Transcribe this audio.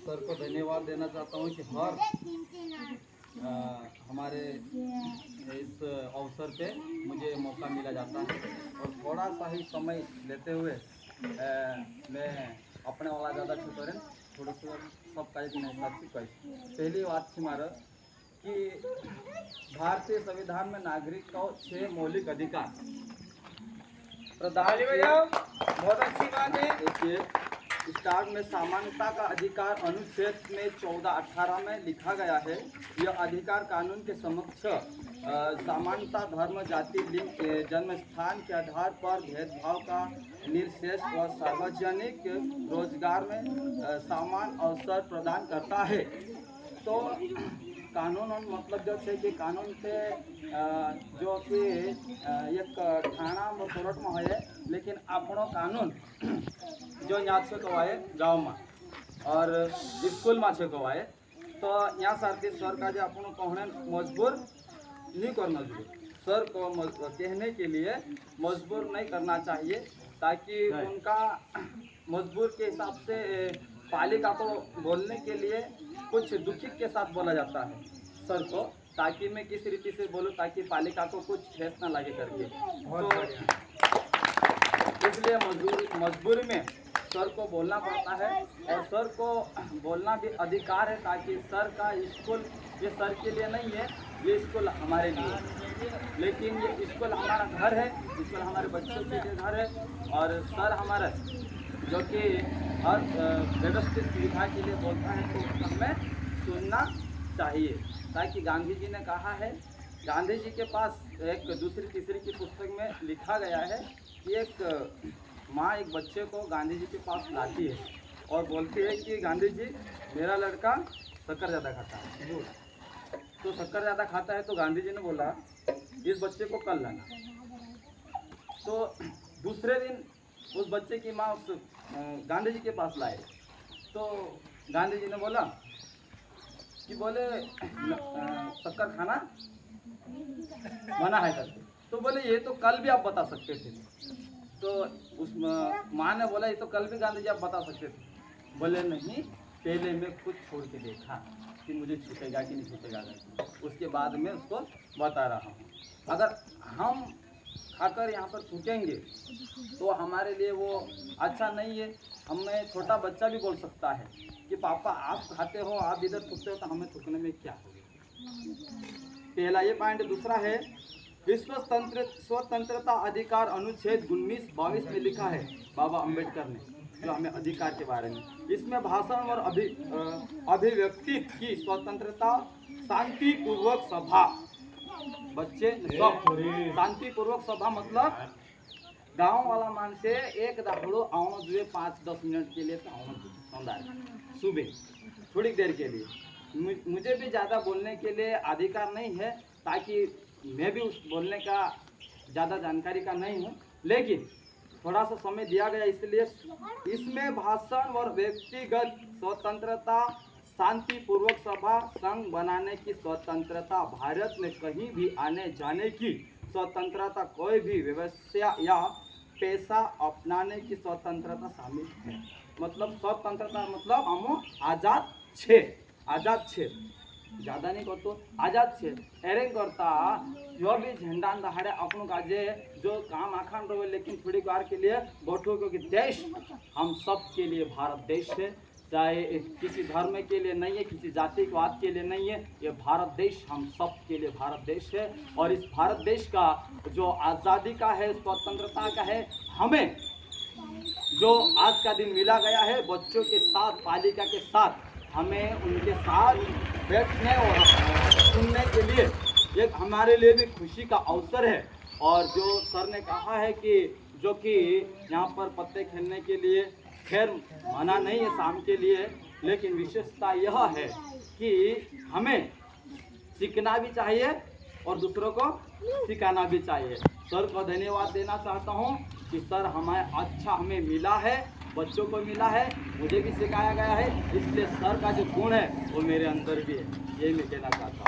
Sir को धन्यवाद देना चाहता हूँ कि हर हमारे इस अवसर पे मुझे मौका मिला जाता है और थोड़ा सा ही समय लेते हुए मैं अपने वाला ज़्यादा छुटोरें थोड़ा सा सब काही नहीं साथी पहली बात थी मारा कि भारतीय संविधान में नागरिक को 6 मौलिक अधिकार प्रदान बहुत अच्छी बात है। देखिए स्टार्ट में समानता का अधिकार अनुच्छेद में 14-18 में लिखा गया है। यह अधिकार कानून के समक्ष समानता धर्म जाति लिंग जन्म स्थान के आधार पर भेदभाव का निर्शेष व सार्वजनिक रोजगार में समान अवसर प्रदान करता है। तो कानून मतलब जो है कि कानून पे जो कि एक थाना में कोर्ट में है, लेकिन अपनो कानून जो यहाँ से कवाए गाँव में और स्कूल में से कवाए तो यहाँ साथ सर का जो अपन कहने मजबूर नहीं करना चाहिए। सर को कहने के लिए मजबूर नहीं करना चाहिए ताकि उनका मजबूर के हिसाब से पालिका को बोलने के लिए कुछ दुखी के साथ बोला जाता है सर को, ताकि मैं किस रीति से बोलूँ ताकि पालिका को कुछ ठेस ना लगे करके। तो इसलिए मजबूरी में सर को बोलना पड़ता है और सर को बोलना भी अधिकार है ताकि सर का स्कूल ये सर के लिए नहीं है, ये स्कूल हमारे लिए है। लेकिन ये स्कूल हमारा घर है, स्कूल हमारे बच्चों के लिए घर है और सर हमारा जो कि हर व्यवस्थित सुविधा के लिए बोलता है तो हमें सुनना चाहिए। ताकि गांधी जी ने कहा है, गांधी जी के पास एक दूसरी तीसरी की पुस्तक में लिखा गया है कि एक माँ एक बच्चे को गांधी जी के पास लाती है और बोलती है कि गांधी जी मेरा लड़का शक्कर ज़्यादा खाता है। तो शक्कर ज़्यादा खाता है तो गांधी जी ने बोला इस बच्चे को कल लाना। तो दूसरे दिन उस बच्चे की माँ उस गांधी जी के पास लाए तो गांधी जी ने बोला कि बोले शक्कर खाना मना है करके। तो बोले ये तो कल भी आप बता सकते थे। तो उस माँ ने बोला ये तो कल भी गांधी जी आप बता सकते थे। बोले नहीं, पहले मैं खुद छोड़ के देखा कि मुझे छूटेगा कि नहीं छूटेगा करके, उसके बाद मैं उसको बता रहा हूँ। अगर हम खाकर यहाँ पर थूकेंगे तो हमारे लिए वो अच्छा नहीं है। हमें छोटा बच्चा भी बोल सकता है कि पापा आप खाते हो, आप इधर थूकते हो तो हमें थूकने में क्या होगा। पहला ये पॉइंट। दूसरा है विश्व स्वतंत्रता अधिकार अनुच्छेद 19-22 में लिखा है बाबा अंबेडकर ने जो हमें अधिकार के बारे में। इसमें भाषण और अभिव्यक्ति की स्वतंत्रता, शांतिपूर्वक सभा, बच्चे शांतिपूर्वक सभा मतलब गाँव वाला मान से एक दाखड़ो आना जुए 5-10 मिनट के लिए तो आना सुबह थोड़ी देर के लिए। मुझे भी ज़्यादा बोलने के लिए अधिकार नहीं है ताकि मैं भी उस बोलने का ज़्यादा जानकारी का नहीं हूँ, लेकिन थोड़ा सा समय दिया गया इसलिए इसमें भाषण और व्यक्तिगत स्वतंत्रता, शांतिपूर्वक सभा, संघ बनाने की स्वतंत्रता, भारत में कहीं भी आने जाने की स्वतंत्रता, कोई भी व्यवसाय या पेशा अपनाने की स्वतंत्रता शामिल है। मतलब स्वतंत्रता मतलब हम आज़ाद छे ज़्यादा नहीं करतो आज़ाद छे एरे करता जो भी झंडा दहाड़े अपनों का जो काम आखान रहे, लेकिन थोड़ी बार के लिए बैठो क्योंकि देश हम सब के लिए भारत देश है। चाहे किसी धर्म के लिए नहीं है, किसी जातिवाद के लिए नहीं है, ये भारत देश हम सब के लिए भारत देश है। और इस भारत देश का जो आज़ादी का है, स्वतंत्रता का है, हमें जो आज का दिन मिला गया है बच्चों के साथ, पालिका के साथ, हमें उनके साथ बैठने और सुनने के लिए एक हमारे लिए भी खुशी का अवसर है। और जो सर ने कहा है कि जो कि यहाँ पर पत्ते खेलने के लिए खैर मना नहीं है शाम के लिए, लेकिन विशेषता यह है कि हमें सीखना भी चाहिए और दूसरों को सिखाना भी चाहिए। सर को धन्यवाद देना चाहता हूँ कि सर हमें मिला है, बच्चों को मिला है, मुझे भी सिखाया गया है, इसलिए सर का जो गुण है वो मेरे अंदर भी है, यही मैं कहना चाहता हूँ।